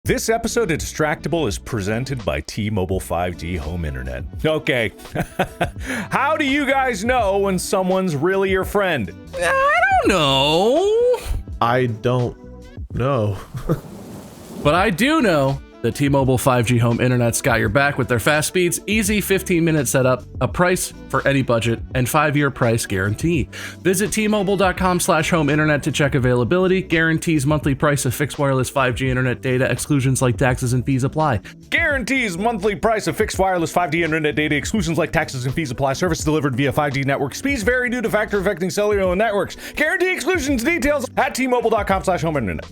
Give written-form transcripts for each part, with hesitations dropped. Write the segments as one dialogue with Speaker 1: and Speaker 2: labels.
Speaker 1: This episode of Distractible is presented by T-Mobile 5G Home Internet. Okay, how do you guys know when someone's really your friend?
Speaker 2: I don't know.
Speaker 3: I don't know.
Speaker 2: But I do know that T-Mobile 5G Home Internet's got your back with their fast speeds, easy 15-minute setup, a price for any budget, and 5-year price guarantee. Visit T-Mobile.com/home internet to check availability. Guarantees monthly price of fixed wireless 5G internet data. Exclusions like taxes and fees apply.
Speaker 1: Guarantees monthly price of fixed wireless 5G internet data. Exclusions like taxes and fees apply. Service delivered via 5G network. Speeds vary due to factor affecting cellular networks. Guarantee exclusions details at T-Mobile.com/home internet.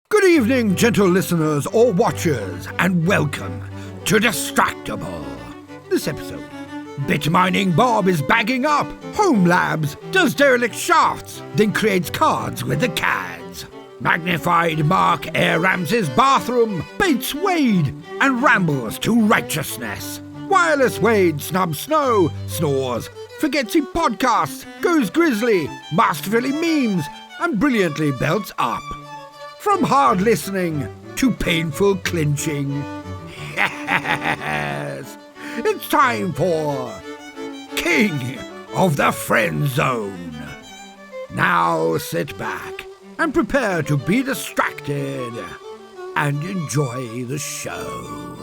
Speaker 4: Good evening, gentle listeners or watchers, and welcome to Distractible. This episode, bit mining Bob is bagging up, Home Labs does derelict shafts, then creates cards with the CADs. Magnified Mark air rams his bathroom, baits Wade, and rambles to righteousness. Wireless Wade snubs Snow, snores, forgets he podcasts, goes grizzly, masterfully memes, and brilliantly belts up. From hard listening to painful clinching. Yes, it's time for King of the Friend Zone. Now sit back and prepare to be distracted and enjoy the show.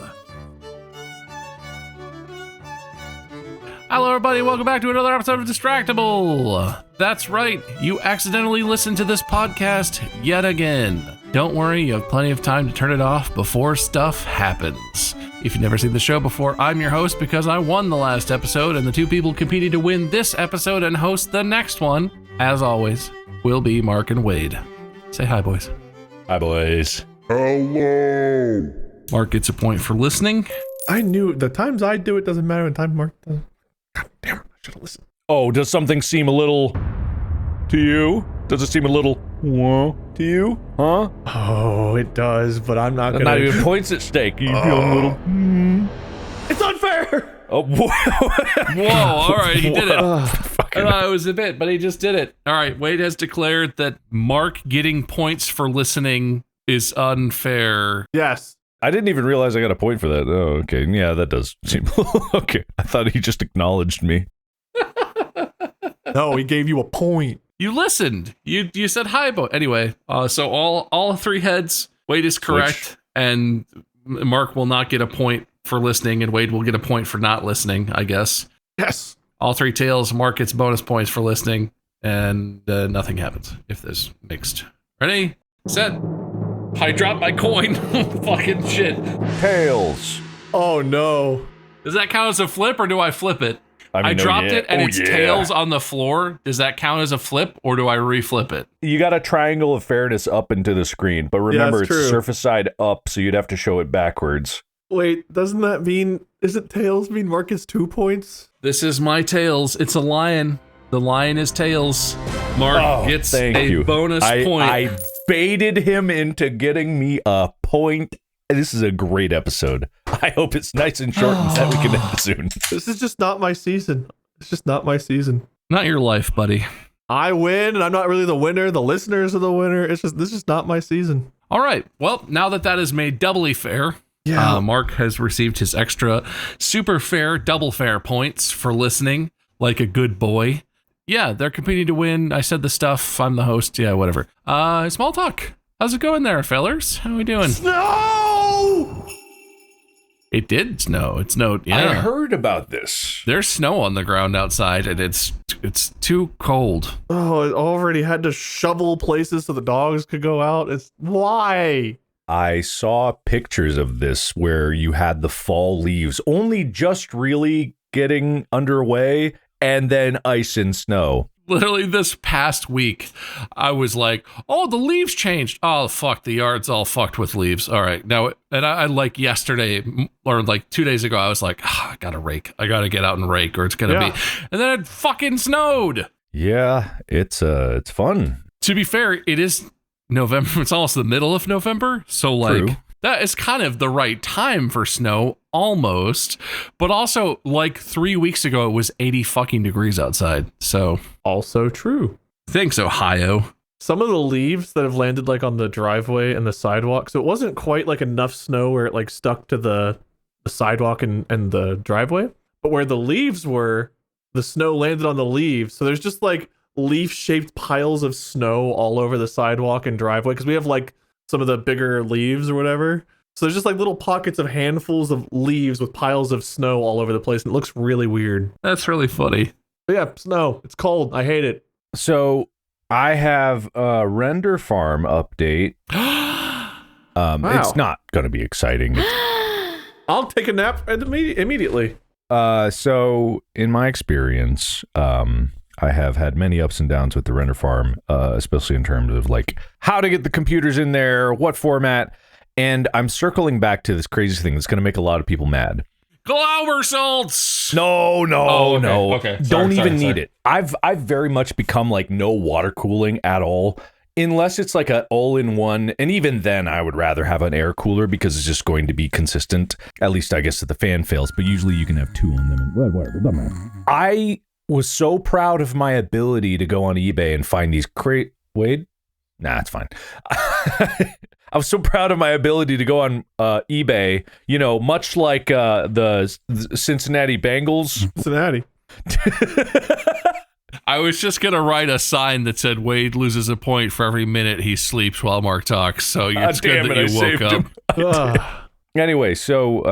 Speaker 2: Hello everybody, welcome back to another episode of Distractible. That's right, you accidentally listened to this podcast yet again. Don't worry, you have plenty of time to turn it off before stuff happens. If you've never seen the show before, I'm your host because I won the last episode, and the two people competing to win this episode and host the next one, as always, will be Mark and Wade. Say hi, boys.
Speaker 1: Hi, boys.
Speaker 3: Hello.
Speaker 2: Mark gets a point for listening.
Speaker 3: I knew the times I do it doesn't matter when time Mark doesn't. God damn it, I should have listened.
Speaker 1: Oh, does something seem a little to you? Does it seem a little whoa to you? Huh?
Speaker 3: Oh, it does, but I'm not gonna.
Speaker 1: Not even points at stake. You feel a little.
Speaker 3: It's unfair.
Speaker 1: Oh, whoa!
Speaker 2: Whoa! All right, he did it. I
Speaker 1: Fucking-
Speaker 2: thought it was a bit, but he just did it. All right, Wade has declared that Mark getting points for listening is unfair.
Speaker 3: Yes.
Speaker 1: I didn't even realize I got a point for that. Oh, okay. Yeah, that does seem okay. I thought he just acknowledged me.
Speaker 3: No, he gave you a point.
Speaker 2: You listened. You said hi, but anyway. So all three heads. Wade is correct, and Mark will not get a point for listening, and Wade will get a point for not listening, I guess.
Speaker 3: Yes.
Speaker 2: All three tails. Mark gets bonus points for listening, and nothing happens if there's mixed. Ready, set. I dropped my coin. Fucking shit.
Speaker 1: Tails.
Speaker 3: Oh no.
Speaker 2: Does that count as a flip, or do I flip it? I dropped it and it's tails on the floor. Does that count as a flip, or do I reflip it?
Speaker 1: You got a triangle of fairness up into the screen, but remember
Speaker 3: that's
Speaker 1: it's
Speaker 3: true.
Speaker 1: surface side up, so you'd have to show it backwards.
Speaker 3: Wait, doesn't that mean? Isn't tails mean Mark gets 2 points?
Speaker 2: This is my tails. It's a lion. The lion is tails. Mark gets
Speaker 1: thank
Speaker 2: a
Speaker 1: you.
Speaker 2: bonus point.
Speaker 1: I baited him into getting me a point. This is a great episode. I hope it's nice and short and that we can end it soon.
Speaker 3: This is just not my season. It's just not my season.
Speaker 2: Not your life, buddy.
Speaker 3: I win, and I'm not really the winner. The listeners are the winner. This is just not my season.
Speaker 2: All right. Well, now that is made doubly fair,
Speaker 3: Yeah.
Speaker 2: Mark has received his extra super fair, double fair points for listening like a good boy. Yeah, they're competing to win. I said the stuff. I'm the host. Yeah, whatever. Small talk. How's it going there, fellers? How we doing?
Speaker 3: No!
Speaker 2: It did snow. It snowed. Yeah.
Speaker 1: I heard about this.
Speaker 2: There's snow on the ground outside, and it's too cold.
Speaker 3: Oh, it already had to shovel places so the dogs could go out. It's why?
Speaker 1: I saw pictures of this where you had the fall leaves only just really getting underway and then ice and snow.
Speaker 2: Literally this past week, I was like, oh, the leaves changed. Oh, fuck, the yard's all fucked with leaves. All right. Now, and I like yesterday or like 2 days ago, I was like, I gotta rake. I gotta get out and rake or it's gonna be. And then it fucking snowed.
Speaker 1: Yeah, it's fun.
Speaker 2: To be fair, it is November. It's almost the middle of November. So like,
Speaker 1: True.
Speaker 2: that is kind of the right time for snow almost. But also like 3 weeks ago, it was 80 fucking degrees outside. So
Speaker 3: Also true.
Speaker 2: thanks, Ohio.
Speaker 3: some of the leaves that have landed like on the driveway and the sidewalk. So it wasn't quite like enough snow where it like stuck to the sidewalk and the driveway, but where the leaves were, the snow landed on the leaves. So there's just like leaf-shaped piles of snow all over the sidewalk and driveway because we have like some of the bigger leaves or whatever. So there's just like little pockets of handfuls of leaves with piles of snow all over the place, and it looks really weird.
Speaker 2: That's really funny.
Speaker 3: But yeah, snow. It's cold. I hate it.
Speaker 1: So I have a render farm update. It's not going to be exciting.
Speaker 3: I'll take a nap immediately.
Speaker 1: So in my experience, I have had many ups and downs with the render farm, especially in terms of like how to get the computers in there, what format, and I'm circling back to this crazy thing that's going to make a lot of people mad.
Speaker 2: Glauber salts.
Speaker 1: No.
Speaker 2: Okay.
Speaker 1: Don't even need it. I've very much become like no water cooling at all, unless it's like a all-in-one. And even then, I would rather have an air cooler because it's just going to be consistent. At least I guess if the fan fails, but usually you can have two on them. Whatever, doesn't matter. I was so proud of my ability to go on eBay and find these Wade? Nah, it's fine. I was so proud of my ability to go on eBay, you know, much like the Cincinnati Bengals.
Speaker 3: Cincinnati.
Speaker 2: I was just going to write a sign that said Wade loses a point for every minute he sleeps while Mark talks. So it's good that you woke up.
Speaker 1: Anyway, so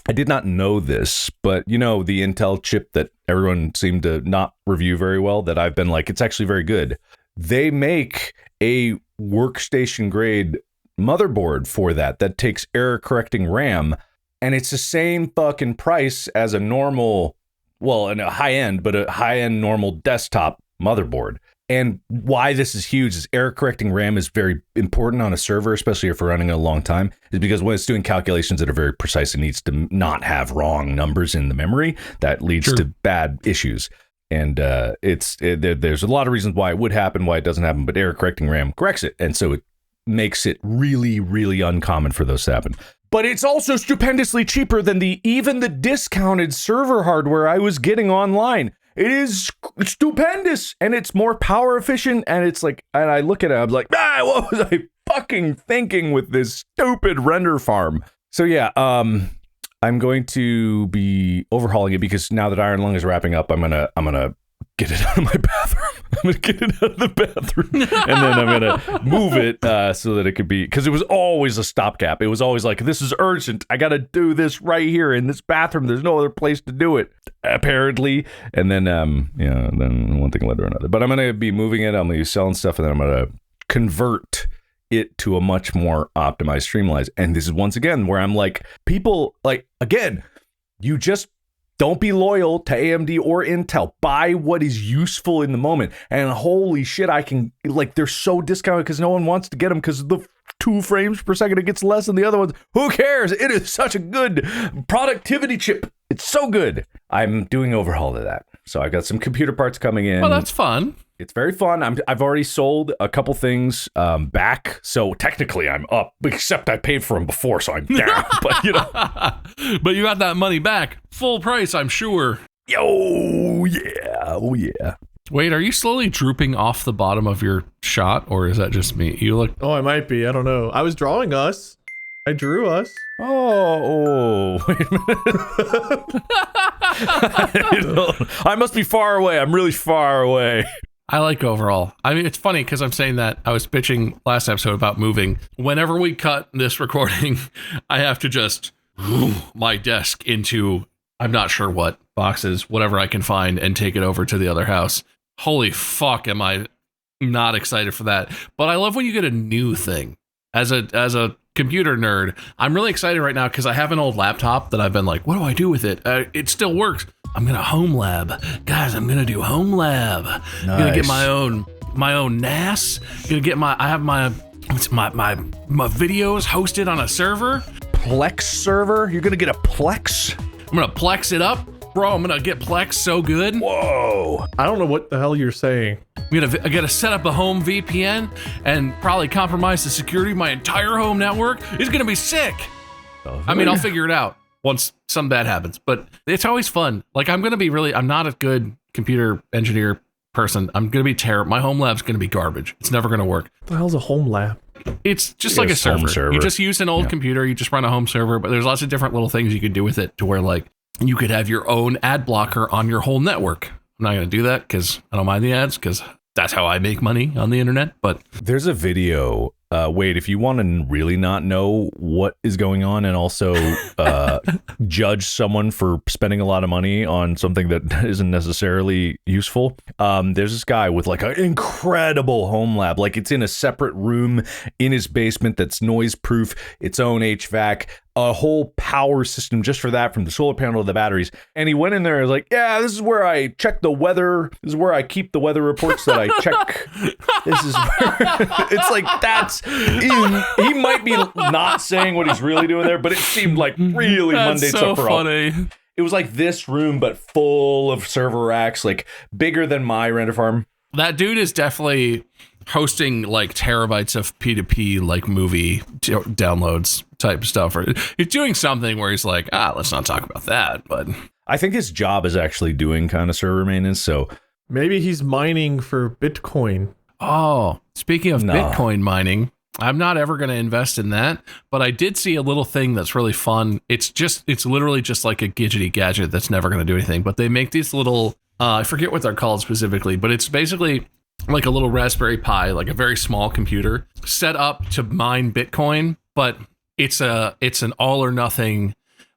Speaker 1: I did not know this, but you know, the Intel chip that everyone seemed to not review very well, that I've been like, it's actually very good. They make a workstation grade motherboard for that takes error correcting RAM, and it's the same fucking price as a normal, well, in a high end, but a high end normal desktop motherboard. And why this is huge is error correcting RAM is very important on a server, especially if we're running a long time, is because when it's doing calculations that are very precise, it needs to not have wrong numbers in the memory. That leads to bad issues. And there's a lot of reasons why it would happen, why it doesn't happen, but error correcting RAM corrects it. And so it makes it really, really uncommon for those to happen. But it's also stupendously cheaper than even the discounted server hardware I was getting online. It is stupendous, and it's more power efficient, and it's like, and I look at it, I'm like, what was I fucking thinking with this stupid render farm? So yeah, I'm going to be overhauling it because now that Iron Lung is wrapping up, I'm gonna get it out of my bathroom. I'm gonna get it out of the bathroom, and then I'm gonna move it so that it could be, because it was always a stopgap. It was always like, this is urgent. I gotta do this right here in this bathroom. There's no other place to do it, apparently. And then then one thing led to another. But I'm gonna be moving it. I'm gonna be selling stuff, and then I'm gonna convert it to a much more optimized, streamlined. And this is once again where I'm like, people, like, again, you just don't be loyal to AMD or Intel. Buy what is useful in the moment. And holy shit, I can, like, they're so discounted because no one wants to get them because the 2 frames per second, it gets less than the other ones. Who cares? It is such a good productivity chip. It's so good. I'm doing overhaul of that. So I've got some computer parts coming in.
Speaker 2: Well, that's fun.
Speaker 1: It's very fun. I've already sold a couple things back, so technically I'm up, except I paid for them before, so I'm down. But you know,
Speaker 2: but you got that money back, full price, I'm sure.
Speaker 1: Oh yeah.
Speaker 2: Wait, are you slowly drooping off the bottom of your shot, or is that just me? You look.
Speaker 3: Oh, I might be. I don't know. I was drawing us. I drew us.
Speaker 1: Oh, wait a minute. I must be far away. I'm really far away.
Speaker 2: I like overall. I mean, it's funny because I'm saying that I was bitching last episode about moving. Whenever we cut this recording, I have to just move my desk into, I'm not sure what, boxes, whatever I can find, and take it over to the other house. Holy fuck, am I not excited for that. But I love when you get a new thing. As a computer nerd, I'm really excited right now because I have an old laptop that I've been like, what do I do with it? It still works. I'm gonna home lab, guys. I'm gonna do home lab. Nice. I'm gonna get my own NAS. I have my videos hosted on a server.
Speaker 1: Plex server? You're gonna get a Plex?
Speaker 2: I'm gonna Plex it up, bro. I'm gonna get Plex so good.
Speaker 1: Whoa!
Speaker 3: I don't know what the hell you're saying.
Speaker 2: I gotta set up a home VPN and probably compromise the security of my entire home network. It's gonna be sick. I mean, I'll figure it out once something bad happens, but it's always fun. Like, I'm not a good computer engineer person. I'm going to be terrible. My home lab's going to be garbage. It's never going to work.
Speaker 3: What the hell's a home lab?
Speaker 2: It's just like a server. You just use an old computer. You just run a home server, but there's lots of different little things you can do with it to where like you could have your own ad blocker on your whole network. I'm not going to do that because I don't mind the ads because that's how I make money on the internet. But
Speaker 1: there's a video. Wade, if you want to really not know what is going on and also judge someone for spending a lot of money on something that isn't necessarily useful, there's this guy with like an incredible home lab. Like it's in a separate room in his basement that's noise proof, its own HVAC, a whole power system just for that, from the solar panel to the batteries. And he went in there and was like, yeah, this is where I check the weather. This is where I keep the weather reports that I check. This is where it's like, that's he might be not saying what he's really doing there, but it seemed like really mundane stuff for all. It was like this room, but full of server racks, like bigger than my render farm.
Speaker 2: That dude is definitely hosting like terabytes of P2P like movie downloads type stuff. Or he's doing something where he's like, let's not talk about that. But
Speaker 1: I think his job is actually doing kind of server maintenance. So
Speaker 3: maybe he's mining for Bitcoin.
Speaker 2: Oh, speaking of Bitcoin mining, I'm not ever going to invest in that, but I did see a little thing that's really fun. It's literally just like a gadgety gadget that's never going to do anything, but they make these little, I forget what they're called specifically, but it's basically like a little Raspberry Pi, like a very small computer set up to mine Bitcoin, but it's an all or nothing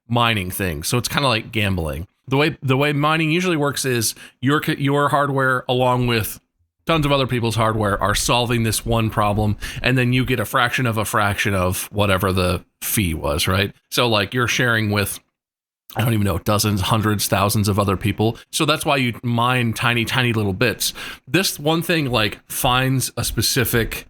Speaker 2: mining thing. So it's kind of like gambling. The way mining usually works is your hardware along with tons of other people's hardware are solving this one problem, and then you get a fraction of whatever the fee was, right? So like you're sharing with, I don't even know, dozens, hundreds, thousands of other people. So that's why you mine tiny, tiny little bits. This one thing like finds a specific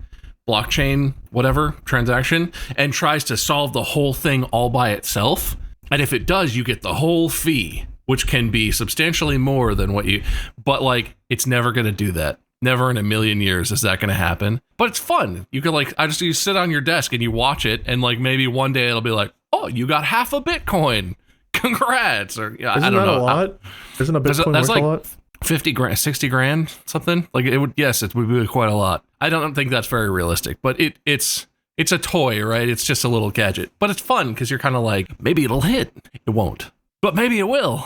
Speaker 2: blockchain, whatever, transaction, and tries to solve the whole thing all by itself. And if it does, you get the whole fee, which can be substantially more than but like, it's never going to do that. Never in a million years is that going to happen. But it's fun. You can like, you sit on your desk and you watch it, and like maybe one day it'll be like, oh, you got half a Bitcoin. Congrats. Or yeah, I don't know.
Speaker 3: A lot? Isn't a Bitcoin worth
Speaker 2: like
Speaker 3: a lot?
Speaker 2: 50 grand, 60 grand, something like it would. Yes, it would be quite a lot. I don't think that's very realistic, but it's a toy, right? It's just a little gadget, but it's fun because you're kind of like, maybe it'll hit. It won't, but maybe it will.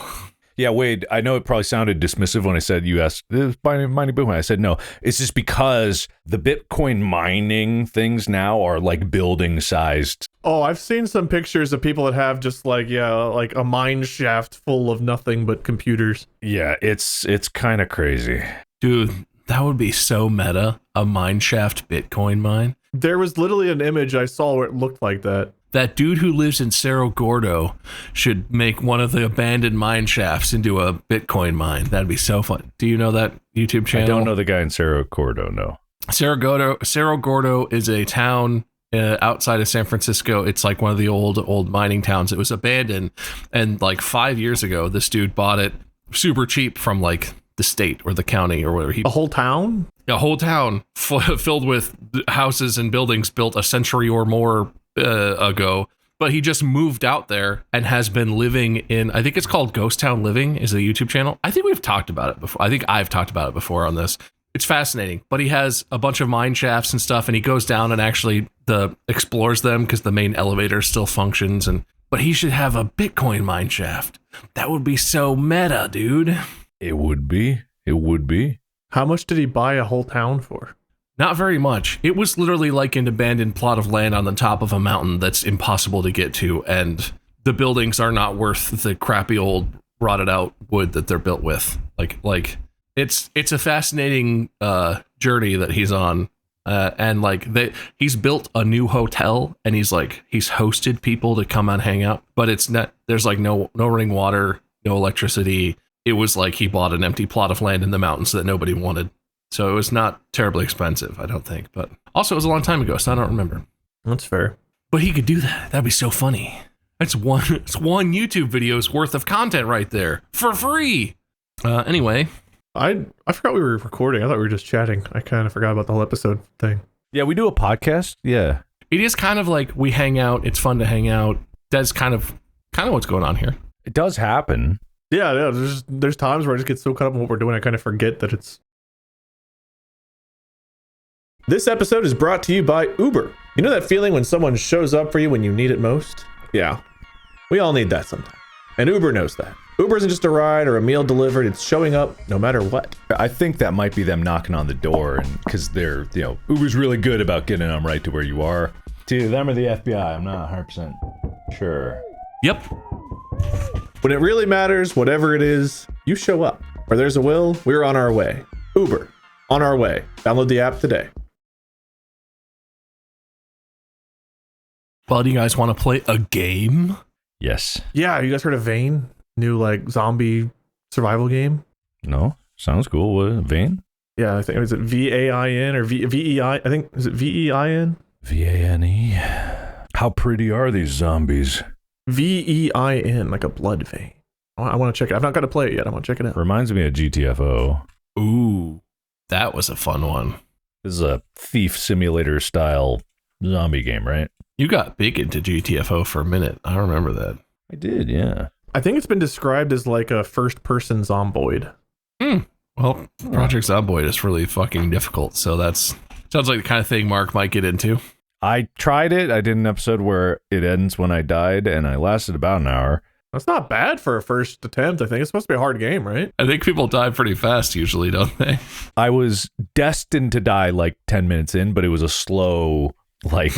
Speaker 1: Yeah, Wade, I know it probably sounded dismissive when I said you asked, is mining Bitcoin? I said no. It's just because the Bitcoin mining things now are like building sized.
Speaker 3: Oh, I've seen some pictures of people that have just like a mine shaft full of nothing but computers.
Speaker 1: Yeah, it's kind of crazy.
Speaker 2: Dude, that would be so meta, a mine shaft Bitcoin mine.
Speaker 3: There was literally an image I saw where it looked like that.
Speaker 2: That dude who lives in Cerro Gordo should make one of the abandoned mine shafts into a Bitcoin mine. That'd be so fun. Do you know that YouTube channel?
Speaker 1: I don't know the guy in Cerro Gordo, no.
Speaker 2: Cerro Gordo is a town outside of San Francisco. It's like one of the old mining towns. It was abandoned, and like 5 years ago, this dude bought it super cheap from like the state or the county or whatever.
Speaker 3: A whole town?
Speaker 2: A whole town filled with houses and buildings built a century or more ago, but he just moved out there and has been living in, I think it's called Ghost Town Living is a YouTube channel. I think we've talked about it before. I think I've talked about it before on this. It's fascinating, but he has a bunch of mine shafts and stuff, and he goes down and actually explores them because the main elevator still functions. But he should have a Bitcoin mine shaft. That would be so meta, dude.
Speaker 1: It would be.
Speaker 3: How much did he buy a whole town for?
Speaker 2: Not very much. It was literally like an abandoned plot of land on the top of a mountain that's impossible to get to, and the buildings are not worth the crappy old rotted out wood that they're built with. Like it's a fascinating journey that he's on, and like he's built a new hotel, and he's hosted people to come and hang out, but it's not. There's like no running water, no electricity. It was like he bought an empty plot of land in the mountains that nobody wanted. So it was not terribly expensive, I don't think. But also, it was a long time ago, so I don't remember.
Speaker 3: That's fair.
Speaker 2: But he could do that. That'd be so funny. It's one YouTube video's worth of content right there for free. Anyway.
Speaker 3: I forgot we were recording. I thought we were just chatting. I kind of forgot about the whole episode thing.
Speaker 1: Yeah, we do a podcast. Yeah.
Speaker 2: It is kind of like we hang out. It's fun to hang out. That's kind of what's going on here.
Speaker 1: It does happen.
Speaker 3: Yeah. There's times where I just get so caught up in what we're doing, I kind of forget that it's This episode is brought to you by Uber. You know that feeling when someone shows up for you when you need it most? Yeah, we all need that sometimes. And Uber knows that. Uber isn't just a ride or a meal delivered, it's showing up no matter what.
Speaker 1: I think that might be them knocking on the door, and because they're, Uber's really good about getting them right to where you are. To them or the FBI, I'm not 100% sure.
Speaker 2: Yep.
Speaker 3: When it really matters, whatever it is, you show up. Where there's a will, we're on our way. Uber, on our way. Download the app today.
Speaker 2: Well, do you guys want to play a game?
Speaker 1: Yes.
Speaker 3: Yeah, you guys heard of Vane? New like zombie survival game?
Speaker 1: No? Sounds cool. What, Vane?
Speaker 3: Yeah, I think, is it VAIN or VEI? I think, is it VEIN?
Speaker 1: VANE. How pretty are these zombies?
Speaker 3: VEIN, like a blood vein. I want to check it. I've not got to play it yet. I want to check it out.
Speaker 1: Reminds me of GTFO.
Speaker 2: Ooh, that was a fun one.
Speaker 1: This is a thief simulator style zombie game, right?
Speaker 2: You got big into GTFO for a minute. I remember that.
Speaker 1: I did, yeah.
Speaker 3: I think it's been described as like a first-person zomboid.
Speaker 2: Well, Project Zomboid is really fucking difficult, so that's sounds like the kind of thing Mark might get into.
Speaker 1: I tried it. I did an episode where it ends when I died, and I lasted about an hour.
Speaker 3: That's not bad for a first attempt. I think it's supposed to be a hard game, right?
Speaker 2: I think people die pretty fast usually, don't they?
Speaker 1: I was destined to die like 10 minutes in, but it was a slow, like,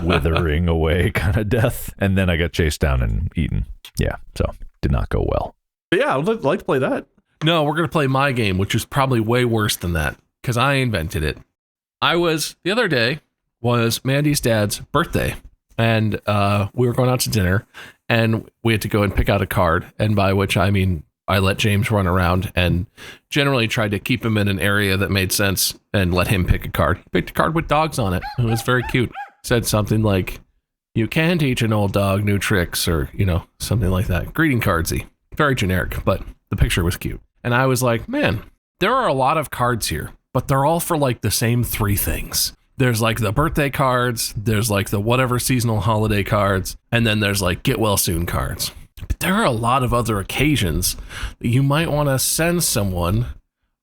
Speaker 1: withering away kind of death. And then I got chased down and eaten. Yeah, so did not go well.
Speaker 3: But yeah, I would like to play that.
Speaker 2: No, we're going to play my game, which is probably way worse than that, because I invented it. The other day was Mandy's dad's birthday, and we were going out to dinner, and we had to go and pick out a card, and by which I mean I let James run around and generally tried to keep him in an area that made sense and let him pick a card. He picked a card with dogs on it. It was very cute. Said something like, "You can teach an old dog new tricks," or, something like that. Greeting cardsy. Very generic, but the picture was cute. And I was like, man, there are a lot of cards here, but they're all for like the same three things. There's like the birthday cards, there's like the whatever seasonal holiday cards, and then there's like get well soon cards. But there are a lot of other occasions that you might want to send someone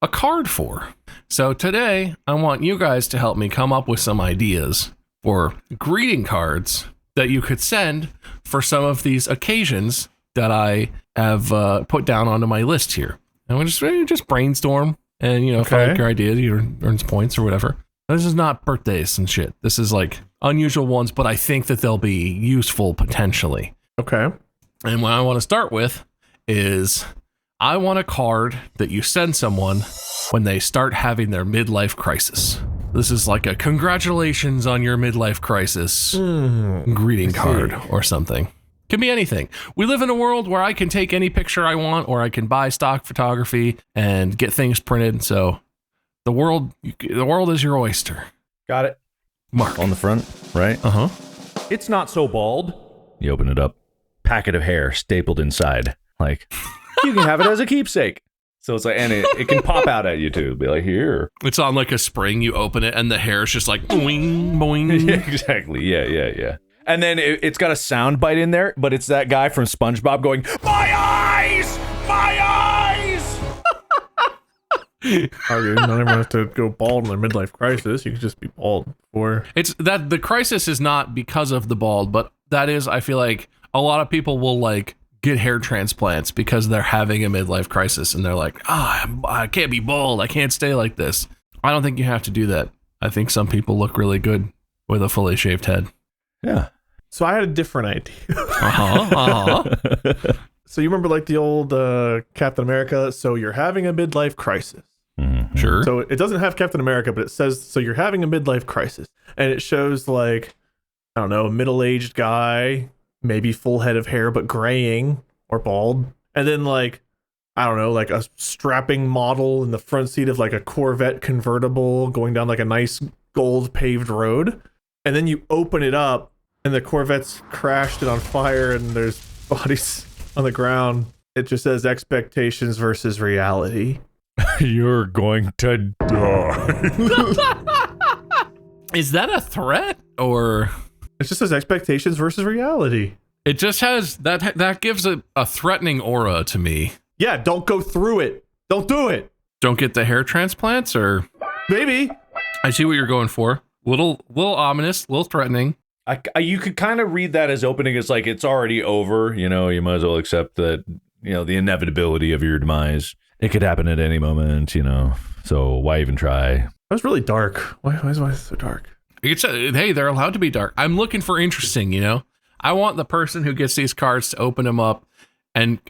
Speaker 2: a card for. So today, I want you guys to help me come up with some ideas for greeting cards that you could send for some of these occasions that I have put down onto my list here. And we'll just brainstorm and, if I like your idea, you earn points or whatever. This is not birthdays and shit. This is like unusual ones, but I think that they'll be useful potentially.
Speaker 3: Okay.
Speaker 2: And what I want to start with is I want a card that you send someone when they start having their midlife crisis. This is like a congratulations on your midlife crisis greeting card or something. Can be anything. We live in a world where I can take any picture I want, or I can buy stock photography and get things printed. So the world is your oyster.
Speaker 1: Got it.
Speaker 2: Mark.
Speaker 1: On the front, right?
Speaker 2: Uh-huh.
Speaker 1: It's not so bald. You open it up. Packet of hair stapled inside. Like, you can have it as a keepsake. So it's like, and it can pop out at you too. Be like, here.
Speaker 2: It's on like a spring. You open it and the hair is just like boing, boing.
Speaker 1: Yeah, exactly. Yeah. And then it's got a sound bite in there, but it's that guy from SpongeBob going, "My eyes! My eyes!"
Speaker 3: Not everyone has to go bald in their midlife crisis. You could just be bald before.
Speaker 2: It's that the crisis is not because of the bald, but that is, I feel like a lot of people will like get hair transplants because they're having a midlife crisis and they're like, I can't be bald. I can't stay like this. I don't think you have to do that. I think some people look really good with a fully shaved head.
Speaker 1: Yeah.
Speaker 3: So I had a different idea. So you remember like the old Captain America? So you're having a midlife crisis.
Speaker 1: Mm-hmm.
Speaker 2: Sure.
Speaker 3: So it doesn't have Captain America, but it says, so you're having a midlife crisis. And it shows like, I don't know, a middle-aged guy, maybe full head of hair, but graying or bald. And then like, I don't know, like a strapping model in the front seat of like a Corvette convertible going down like a nice gold paved road. And then you open it up and the Corvette's crashed and on fire and there's bodies on the ground. It just says expectations versus reality.
Speaker 1: You're going to die.
Speaker 2: Is that a threat or?
Speaker 3: It just says expectations versus reality.
Speaker 2: It just has that gives a threatening aura to me.
Speaker 3: Yeah, don't go through it. Don't do it.
Speaker 2: Don't get the hair transplants or?
Speaker 3: Maybe.
Speaker 2: I see what you're going for. Little ominous, little threatening.
Speaker 1: You could kind of read that as opening as like it's already over. You know, you might as well accept that, you know, the inevitability of your demise. It could happen at any moment, you know. So why even try?
Speaker 3: That was really dark. Why is it so dark?
Speaker 2: Hey, they're allowed to be dark. I'm looking for interesting, you know. I want the person who gets these cards to open them up, and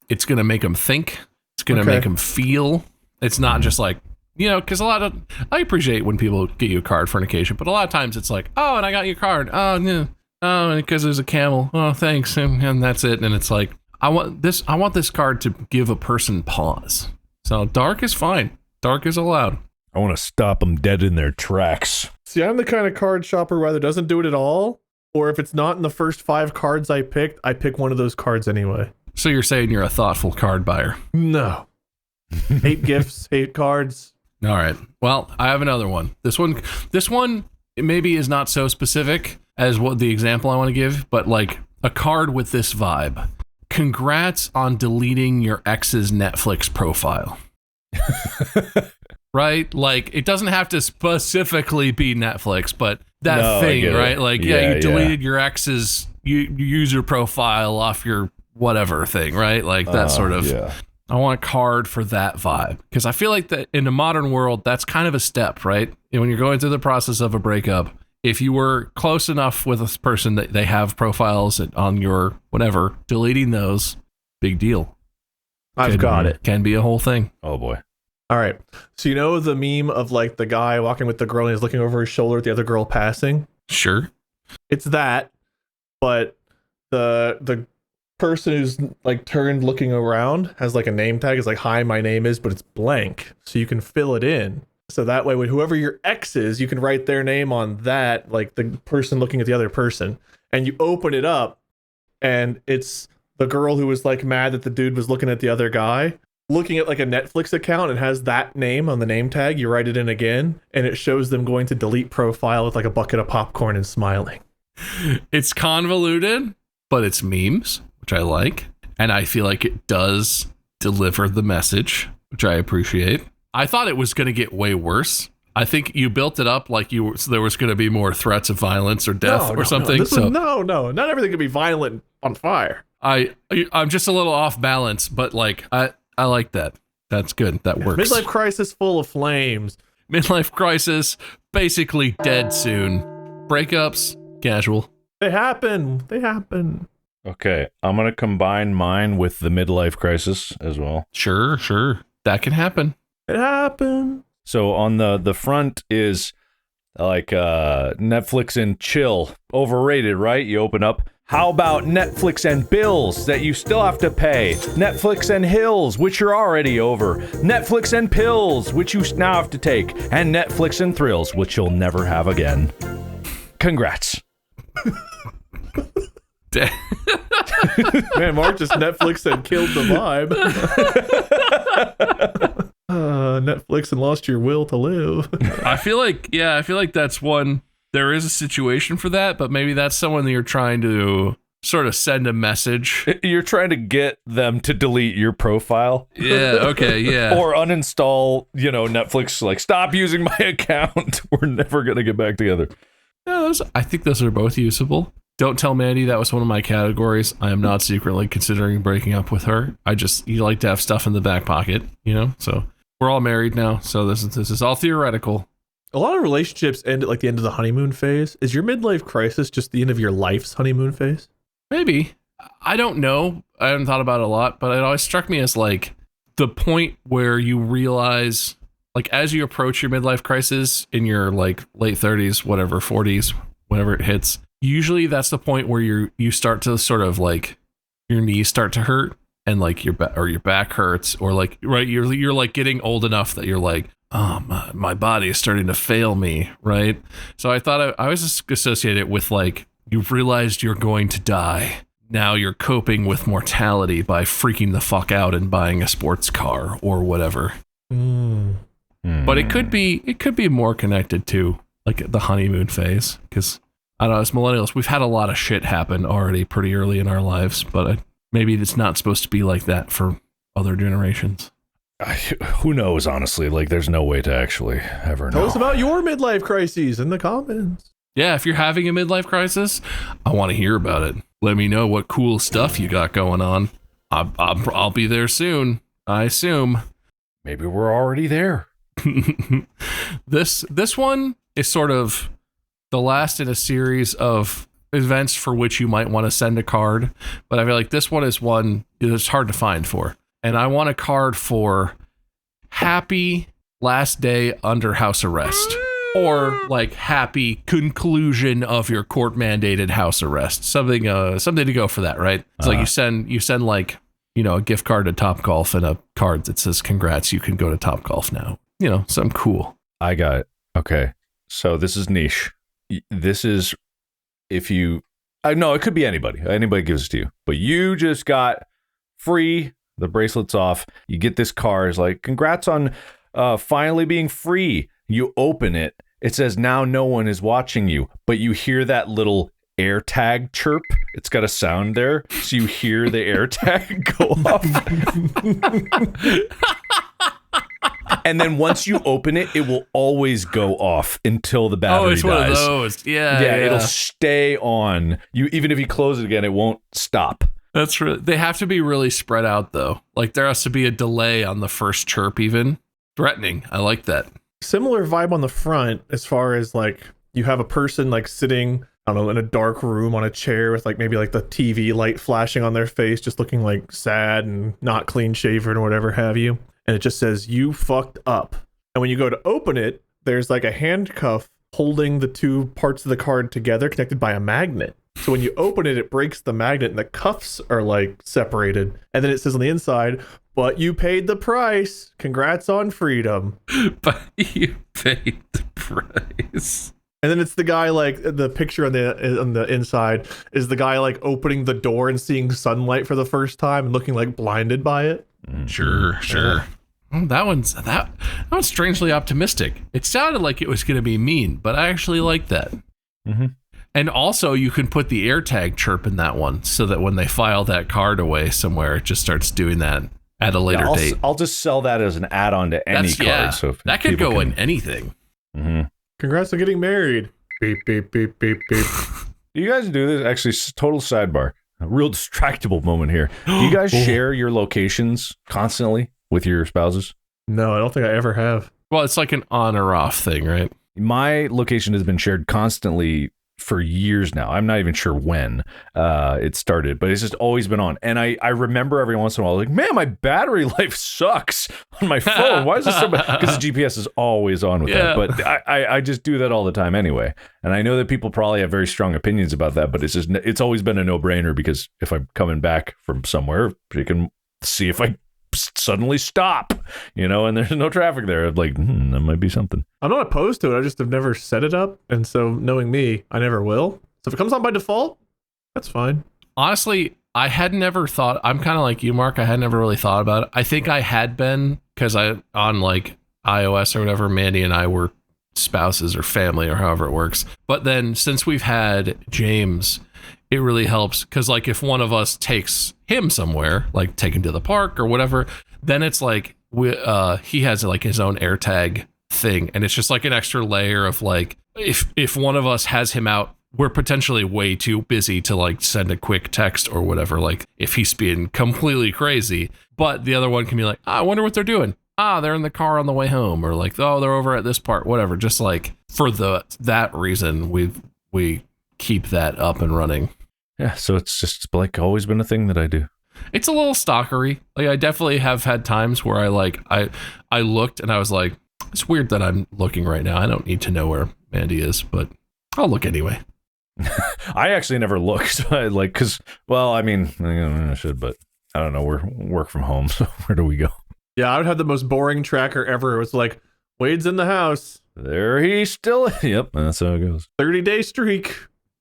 Speaker 2: it's gonna make them think. It's gonna make them feel. It's not just like, you know, because I appreciate when people get you a card for an occasion, but a lot of times it's like, oh, and I got you a card. Oh, no. Oh, and because there's a camel. Oh, thanks, and that's it. And it's like, I want this card to give a person pause. So dark is fine. Dark is allowed.
Speaker 1: I want to stop them dead in their tracks.
Speaker 3: See, I'm the kind of card shopper who either doesn't do it at all, or if it's not in the first 5 cards I pick one of those cards anyway.
Speaker 2: So you're saying you're a thoughtful card buyer?
Speaker 3: No. Hate gifts, hate cards.
Speaker 2: All right. Well, I have another one. This one maybe is not so specific as what the example I want to give, but like a card with this vibe. Congrats on deleting your ex's Netflix profile. Right? Like, it doesn't have to specifically be Netflix, but that thing, right? Like, you deleted your ex's user profile off your whatever thing, right? Like that sort of. Yeah. I want a card for that vibe, because I feel like that in the modern world, that's kind of a step, right? And when you're going through the process of a breakup, if you were close enough with this person that they have profiles on your whatever, deleting those, big deal.
Speaker 3: I've got it.
Speaker 2: Can be a whole thing.
Speaker 1: Oh boy.
Speaker 3: All right. So you know the meme of like the guy walking with the girl and he's looking over his shoulder at the other girl passing?
Speaker 2: Sure.
Speaker 3: It's that, but the person who's like turned looking around has like a name tag. It's like, hi, my name is, but it's blank. So you can fill it in. So that way, with whoever your ex is, you can write their name on that, like the person looking at the other person. And you open it up and it's the girl who was like mad that the dude was looking at the other guy, looking at like a Netflix account and has that name on the name tag. You write it in again and it shows them going to delete profile with like a bucket of popcorn and smiling.
Speaker 2: It's convoluted, but it's memes, which I like. And I feel like it does deliver the message, which I appreciate. I thought it was going to get way worse. I think you built it up like so there was going to be more threats of violence or death or something.
Speaker 3: No, not everything can be violent on fire.
Speaker 2: I'm just a little off balance, but like I like that. That's good. That works.
Speaker 3: Midlife crisis full of flames.
Speaker 2: Midlife crisis, basically dead soon. Breakups, casual.
Speaker 3: They happen.
Speaker 1: Okay, I'm going to combine mine with the midlife crisis as well.
Speaker 2: Sure. That can happen.
Speaker 3: It happened.
Speaker 1: So on the front is like Netflix and chill. Overrated, right? You open up. How about Netflix and bills that you still have to pay? Netflix and hills, which you're already over. Netflix and pills, which you now have to take. And Netflix and thrills, which you'll never have again. Congrats.
Speaker 3: Man, Mark just Netflix and killed the vibe. Netflix and lost your will to live.
Speaker 2: I feel like that's one. There is a situation for that, but maybe that's someone that you're trying to sort of send a message.
Speaker 1: You're trying to get them to delete your profile.
Speaker 2: Yeah, okay, yeah.
Speaker 1: Or uninstall, Netflix, like, stop using my account. We're never going to get back together.
Speaker 2: Yeah, I think those are both usable. Don't tell Mandy that was one of my categories. I am not secretly considering breaking up with her. You like to have stuff in the back pocket, so we're all married now. So this is all theoretical.
Speaker 3: A lot of relationships end at like the end of the honeymoon phase. Is your midlife crisis just the end of your life's honeymoon phase?
Speaker 2: Maybe. I don't know. I haven't thought about it a lot, but it always struck me as like the point where you realize, like, as you approach your midlife crisis in your like late 30s, whatever, 40s, whenever it hits, usually that's the point where you start to sort of like your knees start to hurt and like your back hurts, or like, right, you're like getting old enough that you're like, oh, my body is starting to fail me, right? So I thought I was just associated it with like, you've realized you're going to die. Now you're coping with mortality by freaking the fuck out and buying a sports car or whatever. But it could be more connected to like the honeymoon phase, because I don't know, as millennials, we've had a lot of shit happen already pretty early in our lives, but maybe it's not supposed to be like that for other generations.
Speaker 1: Who knows, honestly? Like, there's no way to actually ever know.
Speaker 3: Tell us about your midlife crises in the comments.
Speaker 2: Yeah, if you're having a midlife crisis, I want to hear about it. Let me know what cool stuff you got going on. I'll be there soon, I assume.
Speaker 1: Maybe we're already there.
Speaker 2: This one is sort of the last in a series of events for which you might want to send a card, but I feel like this one is one that's hard to find for. And I want a card for happy last day under house arrest, or like happy conclusion of your court mandated house arrest. Something to go for that, right? It's like you send like, you know, a gift card to Topgolf and a card that says congrats, you can go to Topgolf now. You know, something cool.
Speaker 1: I got it. Okay. So this is niche. This is if you no, it could be anybody. Anybody gives it to you. But you just got free, the bracelet's off. You get this card. It's like, congrats on finally being free. You open it. It says now no one is watching you, but you hear that little air tag chirp. It's got a sound there, so you hear the air tag go off. And then once you open it, it will always go off until the battery dies.
Speaker 2: Oh, it's one of those. Yeah,
Speaker 1: it'll stay on. Even if you close it again, it won't stop.
Speaker 2: That's really, they have to be really spread out though. Like there has to be a delay on the first chirp even. Threatening. I like that.
Speaker 3: Similar vibe on the front as far as like you have a person like sitting, I don't know, in a dark room on a chair with like maybe like the TV light flashing on their face, just looking like sad and not clean shaven or whatever have you. And it just says, you fucked up. And when you go to open it, there's like a handcuff holding the two parts of the card together connected by a magnet. So when you open it, it breaks the magnet and the cuffs are like separated. And then it says on the inside, but you paid the price. Congrats on freedom.
Speaker 2: But you paid the price.
Speaker 3: And then it's the guy like the picture on the inside is the guy like opening the door and seeing sunlight for the first time and looking like blinded by it.
Speaker 2: Sure. Oh, that one's strangely optimistic. It sounded like it was going to be mean, but I actually like that.
Speaker 1: Mm-hmm.
Speaker 2: And also, you can put the AirTag chirp in that one, so that when they file that card away somewhere, it just starts doing that at a later date.
Speaker 1: I'll just sell that as an add-on to any card.
Speaker 2: Yeah,
Speaker 1: so if
Speaker 2: that could go in anything.
Speaker 1: Mm-hmm.
Speaker 3: Congrats on getting married. Beep beep beep beep beep.
Speaker 1: Do you guys do this? Actually, total sidebar. A real distractible moment here. Do you guys share your locations constantly with your spouses?
Speaker 3: No, I don't think I ever have.
Speaker 2: Well, it's like an on or off thing, right?
Speaker 1: My location has been shared constantly for years now. I'm not even sure when it started, but it's just always been on. And I remember every once in a while, like, man, my battery life sucks on my phone. Why is this so bad? Because the GPS is always on with that. But I just do that all the time anyway. And I know that people probably have very strong opinions about that, but it's always been a no-brainer because if I'm coming back from somewhere, you can see if I suddenly stop, and there's no traffic there. I'm like, that might be something.
Speaker 3: I'm not opposed to it. I just have never set it up. And so knowing me, I never will. So if it comes on by default, that's fine.
Speaker 2: Honestly, I had never thought, I'm kind of like you, Mark. I had never really thought about it. I think I had been because on like iOS or whatever, Mandy and I were spouses or family or however it works. But then since we've had James, it really helps because like if one of us takes him somewhere, like take him to the park or whatever, then it's like he has like his own AirTag thing, and it's just like an extra layer of like if one of us has him out, we're potentially way too busy to like send a quick text or whatever, like if he's being completely crazy, but the other one can be like, I wonder what they're doing. They're in the car on the way home, or like, oh, they're over at this part, whatever. Just like for that reason, we keep that up and running.
Speaker 1: Yeah, so it's like always been a thing that I do.
Speaker 2: It's a little stalkery. Like I definitely have had times where I looked and I was like, it's weird that I'm looking right now. I don't need to know where Mandy is, but I'll look anyway.
Speaker 1: I actually never look, so I should, but I don't know. We're work from home, so where do we go?
Speaker 3: Yeah, I would have the most boring tracker ever. It was like, Wade's in the house.
Speaker 1: There he's still. Yep, that's how it goes.
Speaker 3: 30-day streak.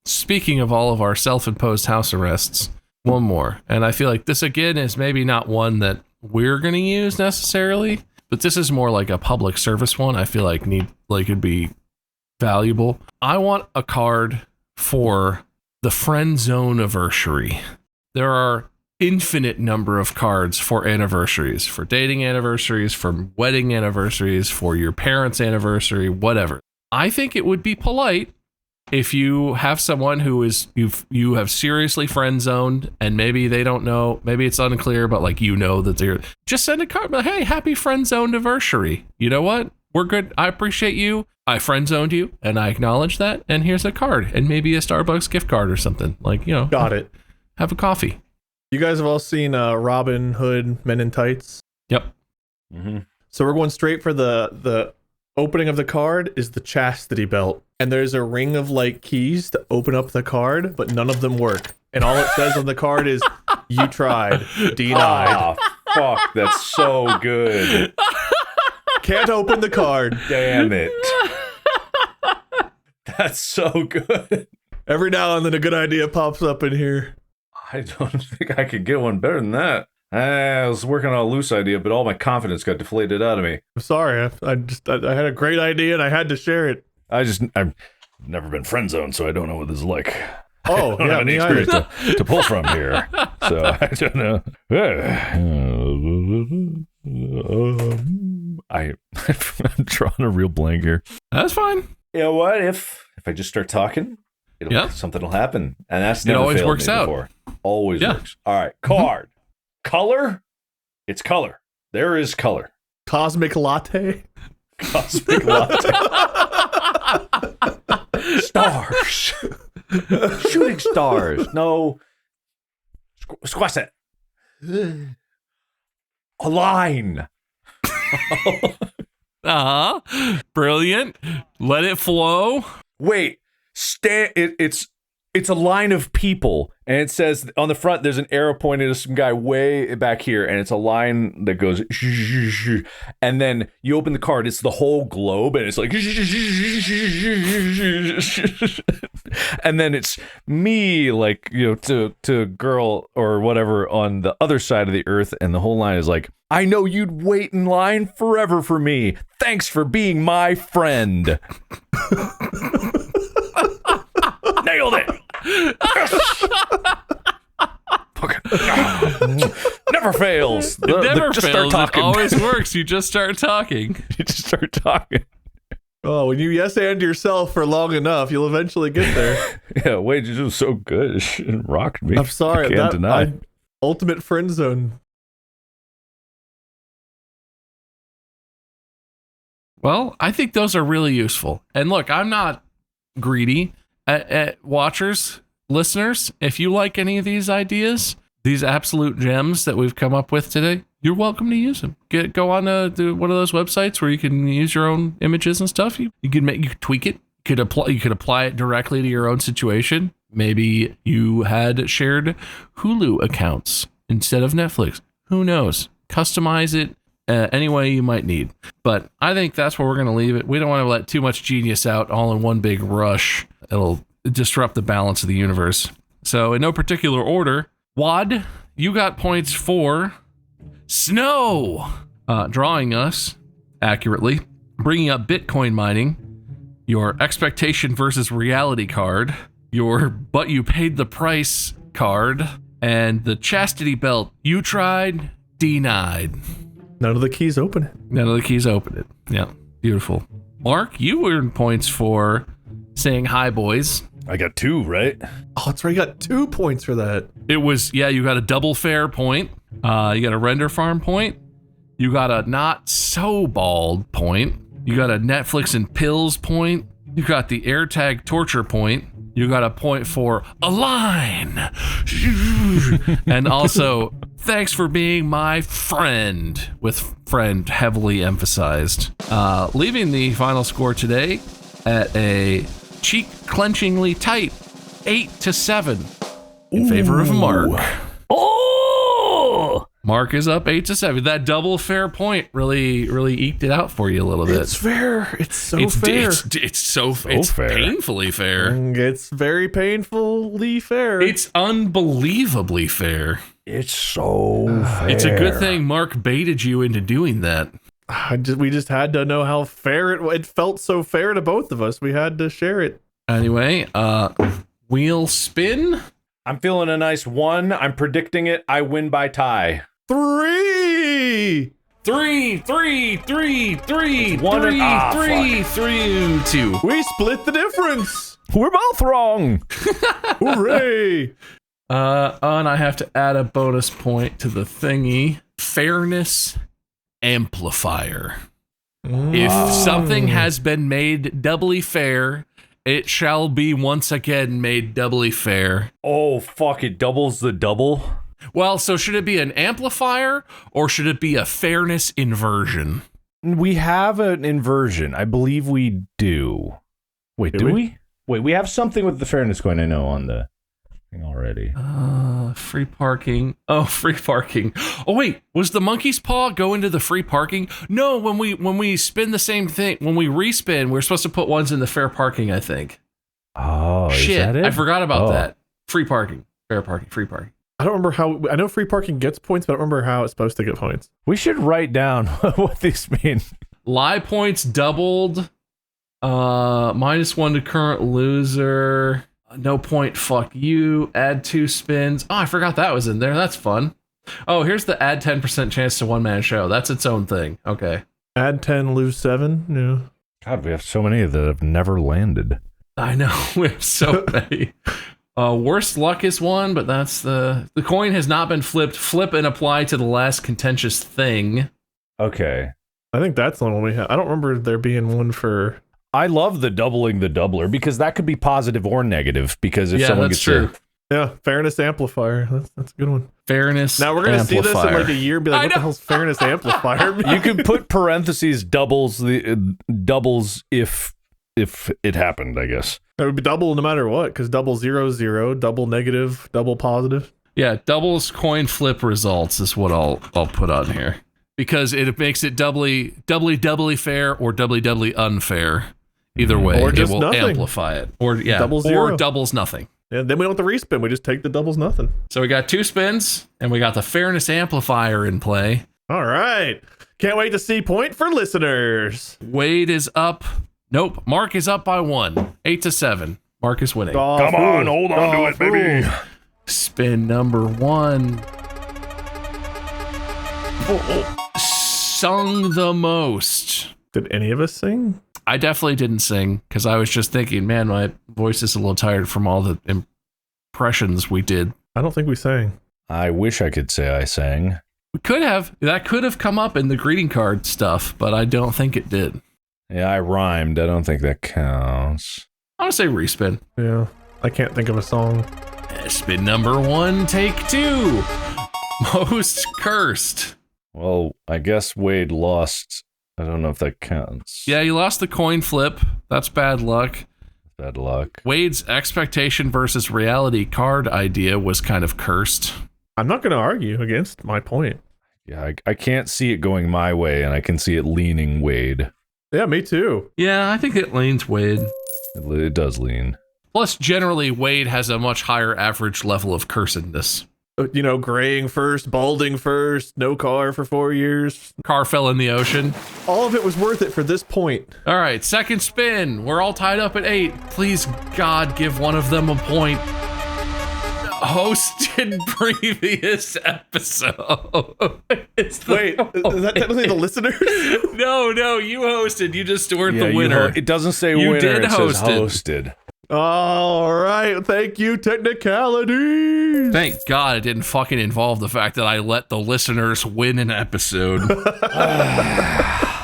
Speaker 2: Speaking of all of our self-imposed house arrests, one more. And I feel like this, again, is maybe not one that we're going to use necessarily, but this is more like a public service one. I feel like it'd be valuable. I want a card for the friend zone anniversary. There are infinite number of cards for anniversaries, for dating anniversaries, for wedding anniversaries, for your parents' anniversary, whatever. I think it would be polite if you have someone who is you have seriously friend zoned, and maybe they don't know, maybe it's unclear, but like that they're just send a card. But hey, happy friend zoned anniversary. You know what? We're good. I appreciate you. I friend zoned you, and I acknowledge that. And here's a card, and maybe a Starbucks gift card or something. Like,
Speaker 3: got it.
Speaker 2: Have a coffee.
Speaker 3: You guys have all seen Robin Hood Men in Tights?
Speaker 2: Yep.
Speaker 1: Mm-hmm.
Speaker 3: So we're going straight for the opening of the card is the chastity belt. And there's a ring of like keys to open up the card, but none of them work. And all it says on the card is, you tried, denied.
Speaker 1: Oh, fuck, that's so good.
Speaker 3: Can't open the card.
Speaker 1: Damn it. That's so good.
Speaker 3: Every now and then a good idea pops up in here.
Speaker 1: I don't think I could get one better than that. I was working on a loose idea, but all my confidence got deflated out of me.
Speaker 3: I'm sorry. I had a great idea and I had to share it.
Speaker 1: I've never been friend zoned, so I don't know what this is like.
Speaker 3: Oh,
Speaker 1: I don't have any experience to pull from here, so I don't know. I'm drawing a real blank here.
Speaker 2: That's fine.
Speaker 1: You know what? If I just start talking, something will happen, and that's
Speaker 2: It
Speaker 1: never
Speaker 2: always
Speaker 1: failed
Speaker 2: works
Speaker 1: me
Speaker 2: out.
Speaker 1: before. Always works. All right, card, color. It's color. There is color.
Speaker 3: Cosmic latte.
Speaker 1: Cosmic latte. Stars. Shooting stars. No. Squash that. A line.
Speaker 2: Brilliant. Let it flow.
Speaker 1: Wait. It's a line of people, and it says on the front there's an arrow pointing to some guy way back here, and it's a line that goes, and then you open the card, it's the whole globe, and it's like, and then it's me, like, to girl or whatever on the other side of the earth, and the whole line is like, I know you'd wait in line forever for me. Thanks for being my friend. Nailed it. Never fails.
Speaker 2: It never
Speaker 1: just
Speaker 2: fails.
Speaker 1: Start talking.
Speaker 2: It always works. You just start talking.
Speaker 1: You just start talking.
Speaker 3: Oh, when you yes and yourself for long enough, you'll eventually get there.
Speaker 1: Yeah, Wade, you was so good. It rocked me.
Speaker 3: I'm sorry.
Speaker 1: I can't deny.
Speaker 3: Ultimate friend zone.
Speaker 2: Well, I think those are really useful. And look, I'm not greedy. Watchers, listeners, if you like any of these ideas, these absolute gems that we've come up with today, you're welcome to use them. Go on to one of those websites where you can use your own images and stuff. You can tweak it. You could apply it directly to your own situation. Maybe you had shared Hulu accounts instead of Netflix. Who knows? Customize it any way you might need. But I think that's where we're going to leave it. We don't want to let too much genius out all in one big rush. It'll disrupt the balance of the universe. So in no particular order, Wad, you got points for Snow, drawing us accurately, bringing up Bitcoin mining, your expectation versus reality card, your but you paid the price card, and the chastity belt. You tried, denied.
Speaker 3: None of the keys open it.
Speaker 2: None of the keys open it. Yeah, beautiful. Mark, you earned points for saying hi, boys.
Speaker 1: I got 2, right?
Speaker 3: Oh, that's right. You got 2 points for that.
Speaker 2: It was, you got a double fair point. You got a render farm point. You got a not so bald point. You got a Netflix and pills point. You got the AirTag torture point. You got a point for a line. And also, thanks for being my friend, with friend heavily emphasized. Leaving the final score today at a cheek-clenchingly tight 8-7 in favor of Mark.
Speaker 1: Oh!
Speaker 2: Mark is up 8-7. That double fair point really eked it out for you a little bit.
Speaker 3: It's fair. It's so fair.
Speaker 2: It's so fair. Painfully fair.
Speaker 3: It's very painfully fair.
Speaker 2: It's unbelievably fair.
Speaker 1: It's so fair.
Speaker 2: It's a good thing Mark baited you into doing that.
Speaker 3: We just had to know how fair it felt. So fair to both of us. We had to share it.
Speaker 2: Anyway, wheel spin.
Speaker 1: I'm feeling a nice 1. I'm predicting it. I win by tie.
Speaker 3: 3.
Speaker 2: 3, 3, 3, 3,
Speaker 1: One
Speaker 2: 3,
Speaker 1: and-
Speaker 2: 3, 3, 2.
Speaker 3: We split the difference.
Speaker 1: We're both wrong.
Speaker 3: Hooray.
Speaker 2: And I have to add a bonus point to the thingy. Fairness amplifier. If something has been made doubly fair, it shall be once again made doubly fair.
Speaker 1: Oh, fuck. It doubles the double.
Speaker 2: Well, so should it be an amplifier or should it be a fairness inversion?
Speaker 1: We have an inversion. I believe we do. Wait, do we? Wait, we have something with the fairness coin, I know, on the thing already.
Speaker 2: Free parking. Oh, free parking. Oh, wait, was the monkey's paw go into the free parking? No, when we spin the same thing, when we respin, we're supposed to put ones in the fair parking, I think.
Speaker 1: Oh,
Speaker 2: Shit,
Speaker 1: is that it?
Speaker 2: I forgot about that. Free parking, fair parking, free parking.
Speaker 3: I don't remember how. I know free parking gets points, but I don't remember how it's supposed to get points.
Speaker 1: We should write down what these mean.
Speaker 2: Lie points doubled. -1 to current loser. No point, fuck you. Add 2 spins. Oh, I forgot that was in there. That's fun. Oh, here's the add 10% chance to one-man show. That's its own thing. Okay.
Speaker 3: Add 10, lose 7. Yeah.
Speaker 1: God, we have so many that have never landed.
Speaker 2: I know. We have so many. Worst luck is one, but that's the coin has not been flipped. Flip and apply to the last contentious thing.
Speaker 1: Okay.
Speaker 3: I think that's the one we have. I don't remember there being one for.
Speaker 1: I love the doubling the doubler because that could be positive or negative because if
Speaker 2: Yeah,
Speaker 1: someone
Speaker 2: that's
Speaker 1: gets
Speaker 2: true.
Speaker 3: Yeah, fairness amplifier. That's a good one.
Speaker 2: Fairness.
Speaker 3: Now we're gonna see this in
Speaker 2: amplifier.
Speaker 3: like a year and be like, what the hell's fairness amplifier mean?
Speaker 1: you could put parentheses doubles if it happened, I guess.
Speaker 3: It would be double no matter what, because double 0 0, double negative, double positive.
Speaker 2: Yeah, doubles coin flip results is what I'll put on here because it makes it doubly fair or doubly unfair. Either way,
Speaker 3: Or just
Speaker 2: it will
Speaker 3: nothing.
Speaker 2: amplify it. Or yeah,
Speaker 3: Double
Speaker 2: or
Speaker 3: zero.
Speaker 2: doubles nothing.
Speaker 3: And then we don't have to respin. We just take the doubles nothing.
Speaker 2: So we got 2 spins and we got the fairness amplifier in play.
Speaker 3: All right. Can't wait to see point for listeners.
Speaker 2: Wade is up. Nope, Mark is up by 1. 8-7. Mark is winning.
Speaker 3: Oh,
Speaker 1: Come on,
Speaker 3: fool.
Speaker 1: hold on to it, baby.
Speaker 3: fool.
Speaker 2: Spin number 1. Sung the most.
Speaker 3: Did any of us sing?
Speaker 2: I definitely didn't sing because I was just thinking, man, my voice is a little tired from all the impressions we did.
Speaker 3: I don't think we sang.
Speaker 1: I wish I could say I sang.
Speaker 2: We could have. That could have come up in the greeting card stuff, but I don't think it did.
Speaker 1: Yeah, I rhymed. I don't think that counts.
Speaker 2: I'm going to say respin.
Speaker 3: Yeah. I can't think of a song.
Speaker 2: Spin number 1, take 2. Most cursed.
Speaker 1: Well, I guess Wade lost. I don't know if that counts.
Speaker 2: Yeah, you lost the coin flip. That's bad luck.
Speaker 1: Bad luck.
Speaker 2: Wade's expectation versus reality card idea was kind of cursed.
Speaker 3: I'm not going to argue against my point.
Speaker 1: Yeah, I can't see it going my way, and I can see it leaning Wade.
Speaker 3: Yeah, me too.
Speaker 2: Yeah, I think it leans Wade.
Speaker 1: It does lean.
Speaker 2: Plus, generally, Wade has a much higher average level of cursedness.
Speaker 3: You know, graying first, balding first, no car for 4 years.
Speaker 2: Car fell in the ocean.
Speaker 3: All of it was worth it for this point.
Speaker 2: All right, second spin. We're all tied up at 8. Please, God, give one of them a point. Hosted previous episode.
Speaker 3: Wait, is that technically the listeners?
Speaker 2: No, you hosted. You just weren't the winner.
Speaker 1: It doesn't say
Speaker 2: You
Speaker 1: winner.
Speaker 2: did
Speaker 1: It says
Speaker 2: hosted.
Speaker 1: hosted.
Speaker 3: All right, thank you, technicalities.
Speaker 2: Thank God it didn't fucking involve the fact that I let the listeners win an episode.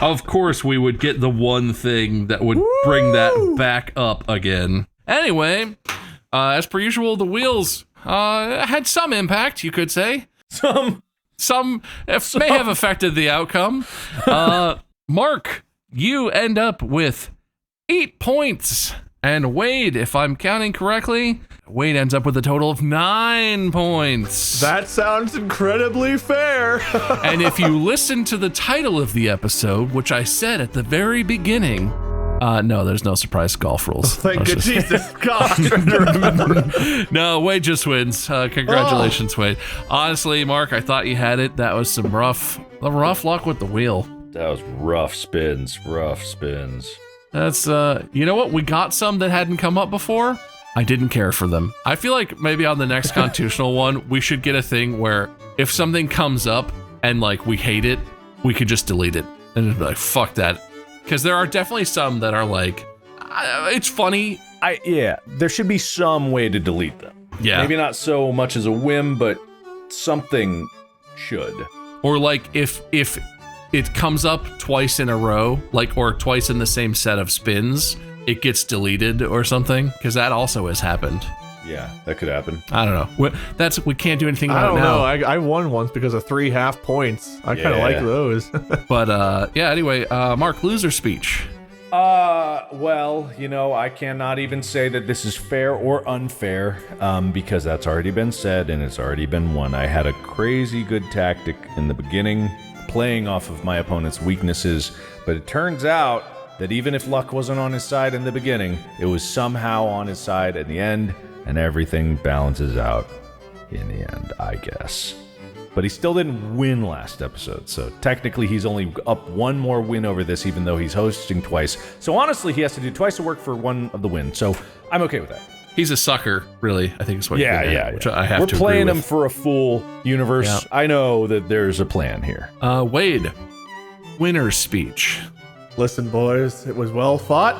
Speaker 2: Of course, we would get the one thing that would bring that back up again. Anyway, as per usual, the wheels had some impact, you could say. Some may have affected the outcome. Mark, you end up with 8 points. And Wade, if I'm counting correctly, Wade ends up with a total of 9 points.
Speaker 3: That sounds incredibly fair.
Speaker 2: And if you listen to the title of the episode, which I said at the very beginning, no, there's no surprise golf rules.
Speaker 3: Thank good Jesus. God.
Speaker 2: No, Wade just wins. Congratulations, Wade. Honestly, Mark, I thought you had it. That was some rough luck with the wheel.
Speaker 1: That was rough spins.
Speaker 2: That's, you know what? We got some that hadn't come up before. I didn't care for them. I feel like maybe on the next constitutional one, we should get a thing where if something comes up and like we hate it, we could just delete it and just be like, fuck that. Because there are definitely some that are like, it's funny.
Speaker 1: There should be some way to delete them.
Speaker 2: Yeah.
Speaker 1: Maybe not so much as a whim, but something should.
Speaker 2: Or like if it comes up twice in a row, like, or twice in the same set of spins, it gets deleted or something, because that also has happened.
Speaker 1: Yeah, that could happen.
Speaker 2: I don't know. We can't do anything about
Speaker 3: I
Speaker 2: it
Speaker 3: don't
Speaker 2: now.
Speaker 3: know. I won once because of 3 half points. I kind of like those.
Speaker 2: But yeah, anyway, Mark, loser speech.
Speaker 1: Well, I cannot even say that this is fair or unfair, because that's already been said and it's already been won. I had a crazy good tactic in the beginning, playing off of my opponent's weaknesses, but it turns out that even if luck wasn't on his side in the beginning, it was somehow on his side in the end, and everything balances out in the end, I guess. But he still didn't win last episode, so technically he's only up 1 more win over this, even though he's hosting twice. So honestly, he has to do twice the work for 1 of the wins, so I'm okay with that.
Speaker 2: He's a sucker, really, I think is what
Speaker 1: Yeah.
Speaker 2: which I have
Speaker 1: We're
Speaker 2: to
Speaker 1: playing
Speaker 2: agree
Speaker 1: him
Speaker 2: with.
Speaker 1: for a full universe.
Speaker 2: Yeah.
Speaker 1: I know that there's a plan here.
Speaker 2: Wade, winner's speech.
Speaker 3: Listen, boys, it was well fought.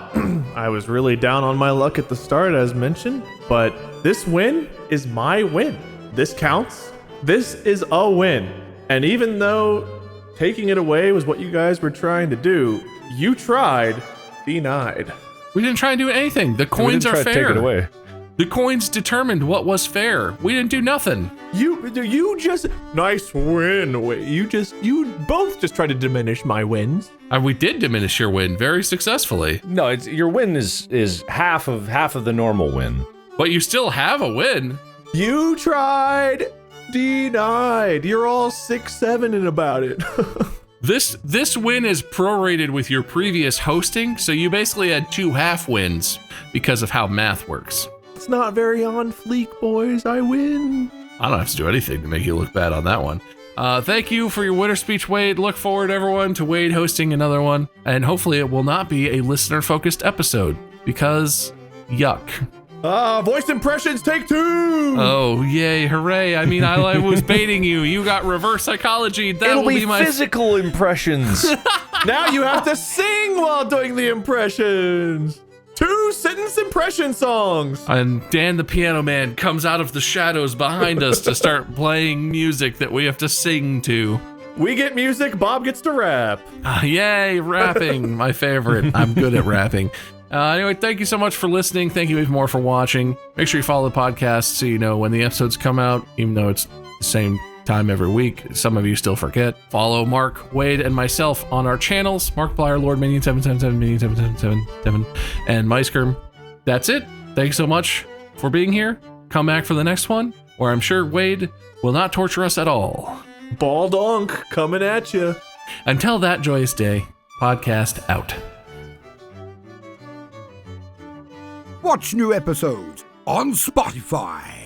Speaker 3: I was really down on my luck at the start, as mentioned, but this win is my win. This counts. This is a win. And even though taking it away was what you guys were trying to do, you tried, denied.
Speaker 2: We didn't try and do anything. The coins are
Speaker 1: Try to
Speaker 2: fair.
Speaker 1: take it away.
Speaker 2: The coins determined what was fair. We didn't do nothing.
Speaker 3: You just nice win. You both just tried to diminish my wins.
Speaker 2: And we did diminish your win very successfully.
Speaker 1: No, your win is half of the normal win.
Speaker 2: But you still have a win.
Speaker 3: You tried, denied. You're all 6-7 about it.
Speaker 2: This win is prorated with your previous hosting, so you basically had 2 half wins because of how math works.
Speaker 3: It's not very on fleek, boys. I win.
Speaker 2: I don't have to do anything to make you look bad on that one. Thank you for your winner speech, Wade. Look forward, everyone, to Wade hosting another one. And hopefully it will not be a listener-focused episode, because yuck.
Speaker 3: Voice impressions, take 2.
Speaker 2: Oh, yay, hooray. I mean, I was baiting you. You got reverse psychology. That'll be my
Speaker 1: physical impressions.
Speaker 3: Now you have to sing while doing the impressions. 2 sentence impression songs.
Speaker 2: And Dan the Piano Man comes out of the shadows behind us to start playing music that we have to sing to.
Speaker 3: We get music, Bob gets to rap.
Speaker 2: Yay, rapping, my favorite. I'm good at rapping. Anyway, thank you so much for listening. Thank you even more for watching. Make sure you follow the podcast so you know when the episodes come out, even though it's the same time every week. Some of you still forget. Follow Mark, Wade, and myself on our channels. Markiplier, Lord Minion 777, Minion 777, and Meisker. That's it. Thanks so much for being here. Come back for the next one, where I'm sure Wade will not torture us at all.
Speaker 3: Ball donk coming at you.
Speaker 2: Until that joyous day, podcast out.
Speaker 4: Watch new episodes on Spotify.